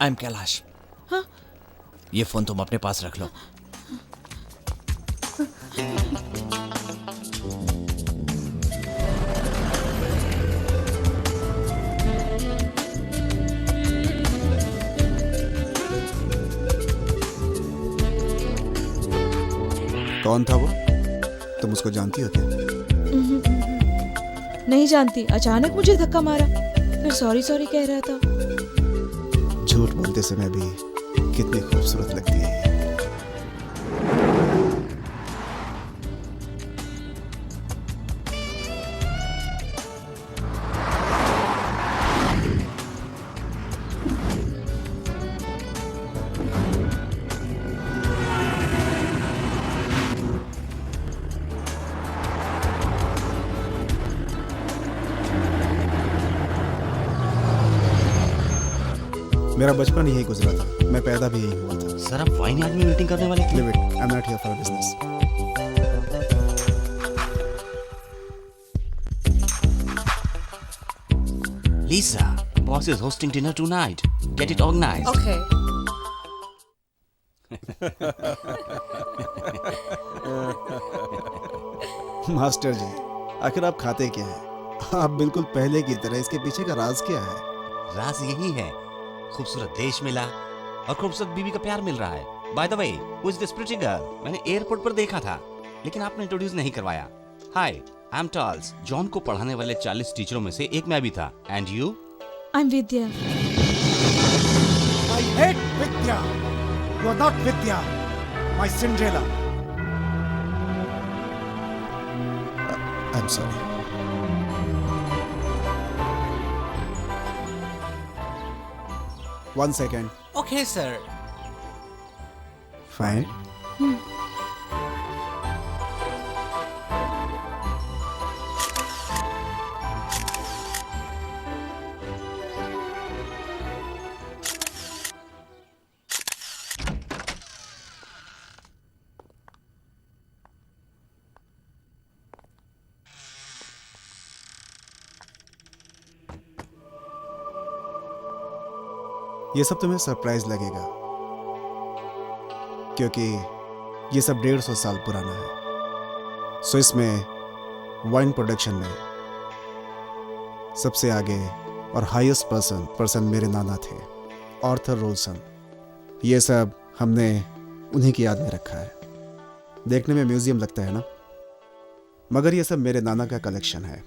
I am Kailash. हाँ? ये phone तुम अपने पास रख लो। कौन था वो? तुम उसको जानती हो क्या? नहीं जानती, अचानक मुझे धक्का मारा, फिर सॉरी सॉरी कह रहा था। झूठ बोलते समय भी कितनी खूबसूरत लगती है ये। मेरा बचपन यही गुजरा था, मैं पैदा भी यही हुआ था। सर, आप वाइन आदमी मीटिंग करने वाले थे? Leave it. I'm not here for business. Lisa, boss is hosting dinner tonight. Get it organized. Okay. Master ji, आखिर आप खाते क्या हैं? आप बिल्कुल पहले की तरह, इसके पीछे का राज क्या है? राज यही है, खूबसूरत देश मिला और खूबसूरत बीवी का प्यार मिल रहा है। By the way, who is this pretty girl? मैंने एयरपोर्ट पर देखा था, लेकिन आपने इंट्रोड्यूस नहीं करवाया। हाय, आई एम टॉल्स। जॉन को पढ़ाने वाले 40 टीचरों में से एक मैं भी था। And you? I am Vidya. I hate Vidya. You are not Vidya, my Cinderella. I'm sorry. One second. Okay sir. Fine. ये सब तुम्हें सरप्राइज लगेगा, क्योंकि ये सब 150 साल पुराना है। स्विस में वाइन प्रोडक्शन में सबसे आगे और हाईएस्ट पर्सन मेरे नाना थे, आर्थर रोल्सन। ये सब हमने उन्हीं की याद में रखा है। देखने में म्यूजियम लगता है ना, मगर ये सब मेरे नाना का कलेक्शन है।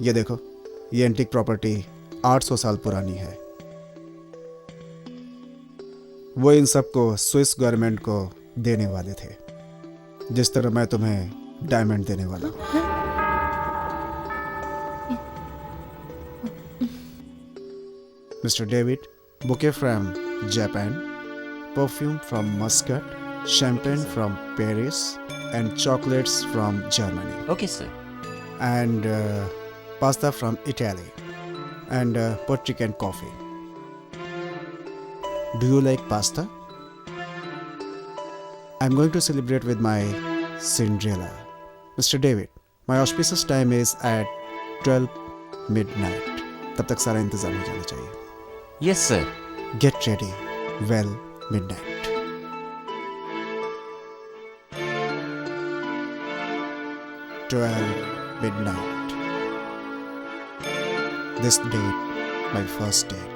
ये देखो, ये एंटीक प्रॉपर्टी 800 साल पुरानी है। वो इन सब को स्विस गवर्नमेंट को देने वाले थे, जिस तरह मैं तुम्हें डायमंड देने वाला हूं। Mister David, bouquet from Japan, perfume from Muscat, champagne from Paris and chocolates from Germany okay sir. And pasta from Italy and Portuguese and coffee. Do you like pasta? I'm going to celebrate with my Cinderella. Mr. David, my auspicious time is at 12 midnight. तब तक सारा इंतजाम हो जाना चाहिए। Yes sir. Get ready. Well, midnight. midnight. This date, my first date.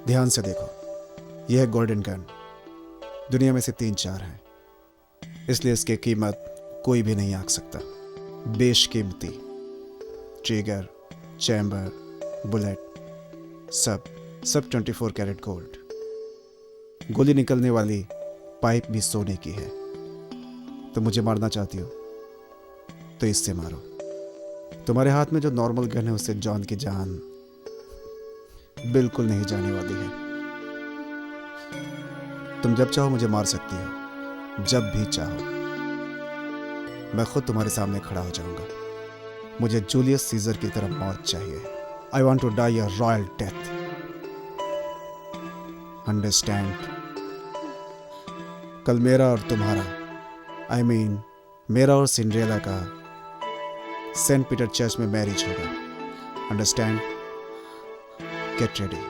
ध्यान से देखो, यह है गोल्डन गन। दुनिया में से 3-4 हैं, इसलिए इसकी कीमत कोई भी नहीं आंक सकता। बेशकीमती ट्रिगर, चैम्बर, बुलेट, सब 24 कैरेट गोल्ड। गोली निकलने वाली पाइप भी सोने की है। तो मुझे मारना चाहती हो तो इससे मारो। तुम्हारे हाथ में जो नॉर्मल गन है उससे जॉन की जान बिल्कुल नहीं जाने वाली है। तुम जब चाहो मुझे मार सकती हो, जब भी चाहो। मैं खुद तुम्हारे सामने खड़ा हो जाऊंगा। मुझे जूलियस सीजर की तरह मौत चाहिए। I want to die a royal death. Understand? कल मेरा और तुम्हारा, I mean, मेरा और सिंड्रेला का सेंट पीटर चर्च में मैरिज होगा। Understand? Get ready.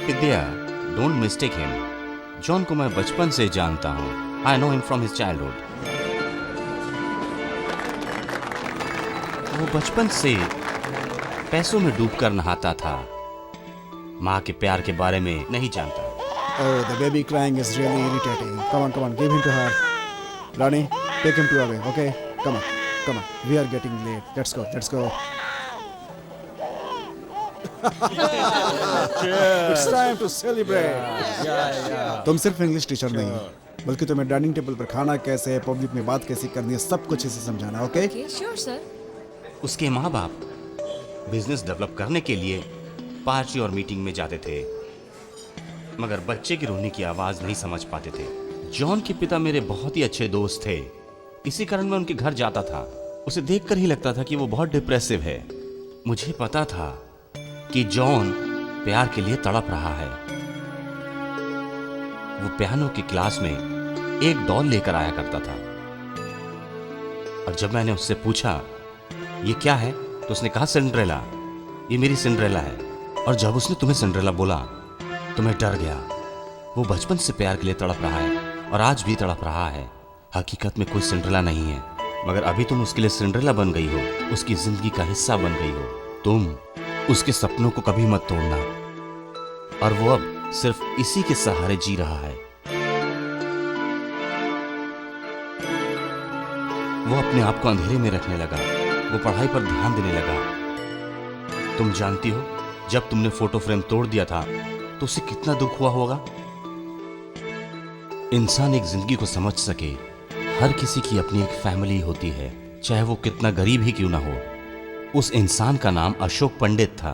Vidya, don't mistake him. John को मैं बचपन से जानता हूँ। I know him from his childhood. वो बचपन से पैसों में डूबकर नहाता था। माँ के प्यार के बारे में नहीं जानता। Oh, the baby crying is really irritating. Come on, give him to her. Ronnie, take him to away, okay? Come on. We are getting late. Let's go. It's time to celebrate. तुम सिर्फ English teacher नहीं, बल्कि तुम्हें dining table पर खाना कैसे है, public में बात कैसे करनी है, सब कुछ इसे समझाना, ओके? Sure sir. उसके माँ बाप बिजनेस डेवलप करने के लिए पार्टी और मीटिंग में जाते थे, मगर बच्चे की रोने की आवाज नहीं समझ पाते थे। जॉन के पिता मेरे बहुत ही अच्छे दोस्त थे, इसी कारण मैं उनके घर जाता था। उसे देखकर ही लगता था कि वो बहुत डिप्रेसिव है। मुझे पता था कि जॉन प्यार के लिए तड़प रहा है। वो पियानो की क्लास में एक डॉल लेकर आया करता था, और जब मैंने उससे पूछा ये क्या है, तो उसने कहा सिंड्रेला, ये मेरी सिंड्रेला है। और जब उसने तुम्हें सिंड्रेला बोला तो मैं डर गया। वो बचपन से प्यार के लिए तड़प रहा है और आज भी तड़प रहा है। हकीकत में कोई सिंड्रेला नहीं है, मगर अभी तुम उसके लिए सिंड्रेला बन गई हो, उसकी जिंदगी का हिस्सा बन गई हो। तुम उसके सपनों को कभी मत तोड़ना। और वो अब सिर्फ इसी के सहारे जी रहा है। वो अपने आप को अंधेरे में रखने लगा, वो पढ़ाई पर ध्यान देने लगा। तुम जानती हो, जब तुमने फोटो फ्रेम तोड़ दिया था तो उसे कितना दुख हुआ होगा। इंसान एक जिंदगी को समझ सके, हर किसी की अपनी एक फैमिली होती है, चाहे वो कितना गरीब ही क्यों ना हो। उस इंसान का नाम अशोक पंडित था।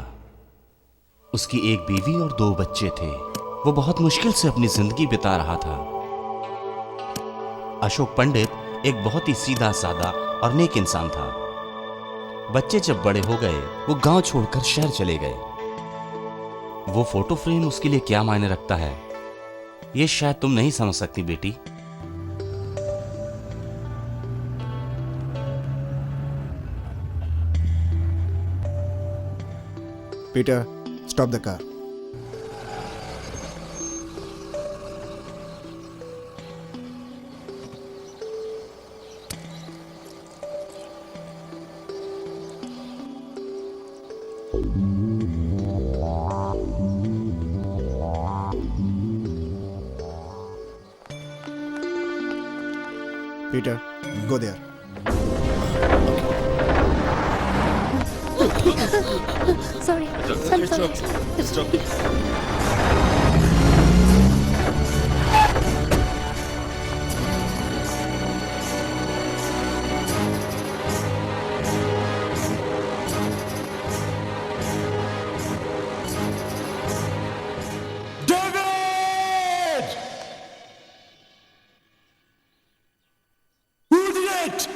उसकी एक बीवी और 2 बच्चे थे। वो बहुत मुश्किल से अपनी जिंदगी बिता रहा था। अशोक पंडित एक बहुत ही सीधा साधा और नेक इंसान था। बच्चे जब बड़े हो गए वो गांव छोड़कर शहर चले गए। वो फोटो फ्रेम उसके लिए क्या मायने रखता है ये शायद तुम नहीं समझ सकती बेटी। Peter, stop the car. Peter, go there. Sorry. I'm sorry. David! Who did it?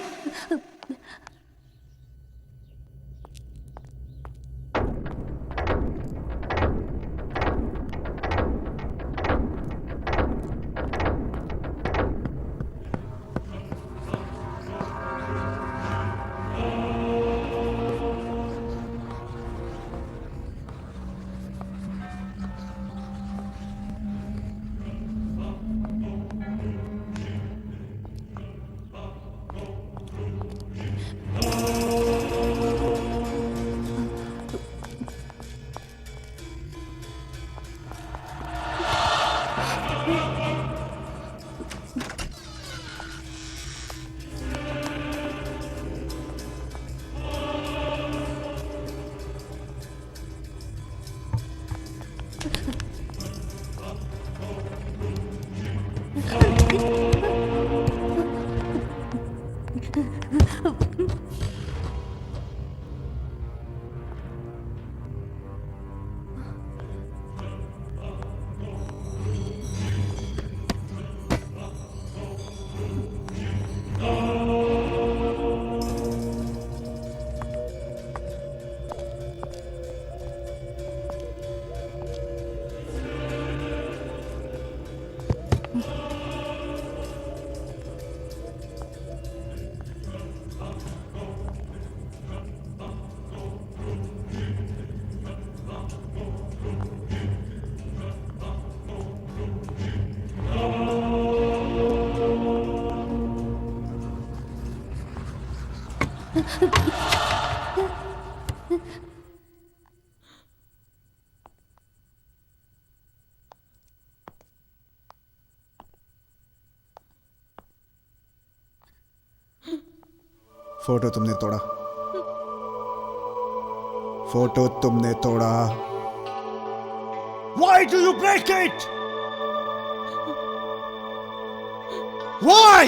Photo तुमने तोड़ा। फोटो तुमने तोड़ा। Why do you break it? Why?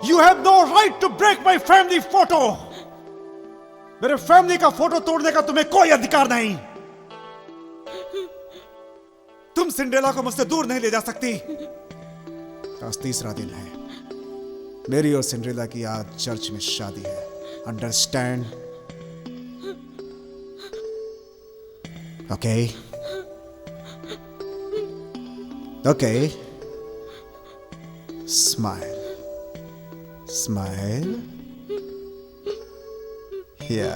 You have no right to break my family photo. मेरे family का photo तोड़ने का तुम्हें कोई अधिकार नहीं। तुम सिंड्रेला को मुझसे दूर नहीं ले जा सकती। आज तीसरा दिन है। मेरी और सिंड्रेला की आज चर्च में शादी है। Understand? Okay okay. Smile smile. या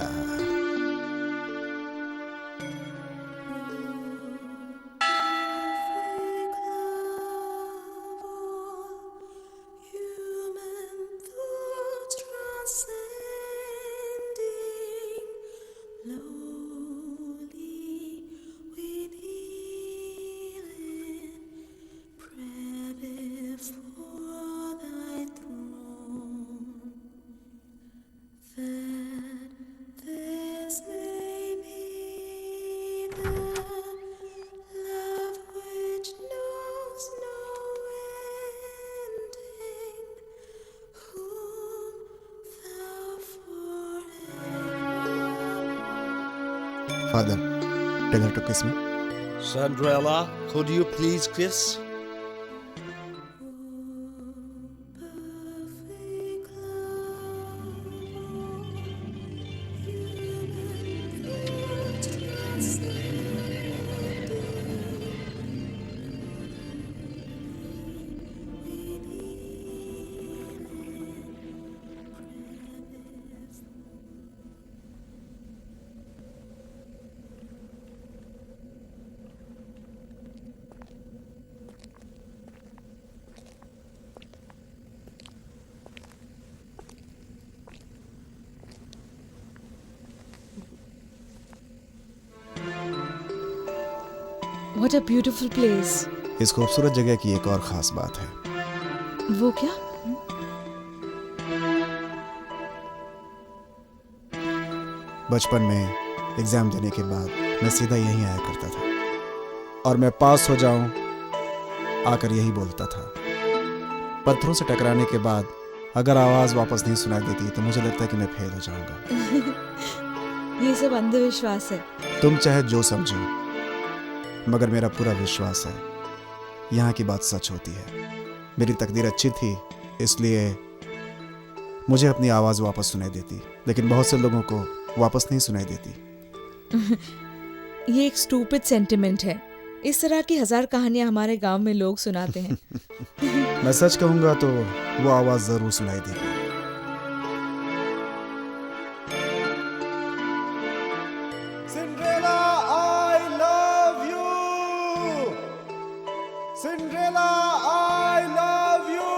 Father, tell her to kiss me. Cinderella, could you please kiss? What a beautiful place. इस खूबसूरत जगह की एक और ख़ास बात है। वो क्या? बचपन में एग्ज़ाम देने के बाद मैं सीधा यहीं आया करता था और मैं पास हो जाऊं आकर यही बोलता था। पत्थरों से टकराने के बाद अगर आवाज़ वापस नहीं सुनाई देती तो मुझे लगता है कि मैं फेल हो जाऊंगा। ये सब अंधविश्वास है। तुम चाहे जो समझो, मगर मेरा पूरा विश्वास है यहाँ की बात सच होती है। मेरी तकदीर अच्छी थी, इसलिए मुझे अपनी आवाज़ वापस सुनाई देती, लेकिन बहुत से लोगों को वापस नहीं सुनाई देती। ये एक स्टूपिड सेंटिमेंट है। इस तरह की 1000 कहानियां हमारे गांव में लोग सुनाते हैं। मैं सच कहूँगा तो वो आवाज़ ज़रूर सुनाई देगी। Cinderella, I love you. Cinderella, I love you.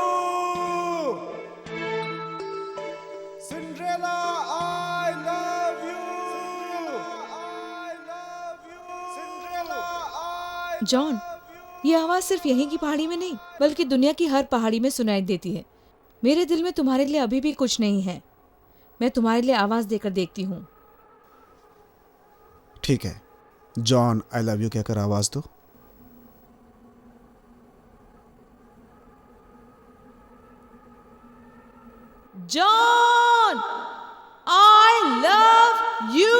Cinderella, I love you. I love you. Cinderella, I John, ये आवाज सिर्फ यहीं की पहाड़ी में नहीं बल्कि दुनिया की हर पहाड़ी में सुनाई देती है। मेरे दिल में तुम्हारे लिए अभी भी कुछ नहीं है। मैं तुम्हारे लिए आवाज देकर देखती हूँ। ठीक है, जॉन आई लव यू कहकर आवाज़ दो। John, I love you.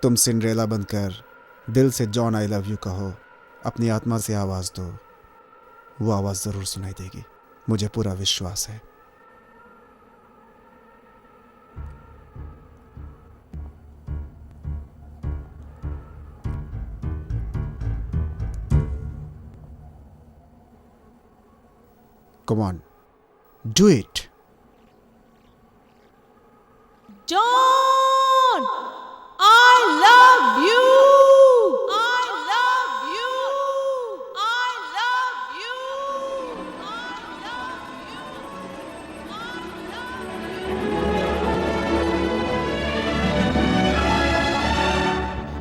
तुम सिंड्रेला बनकर दिल से जॉन आई लव यू कहो, अपनी आत्मा से आवाज़ दो, वो आवाज़ ज़रूर सुनाई देगी, मुझे पूरा विश्वास है। Come on, do it.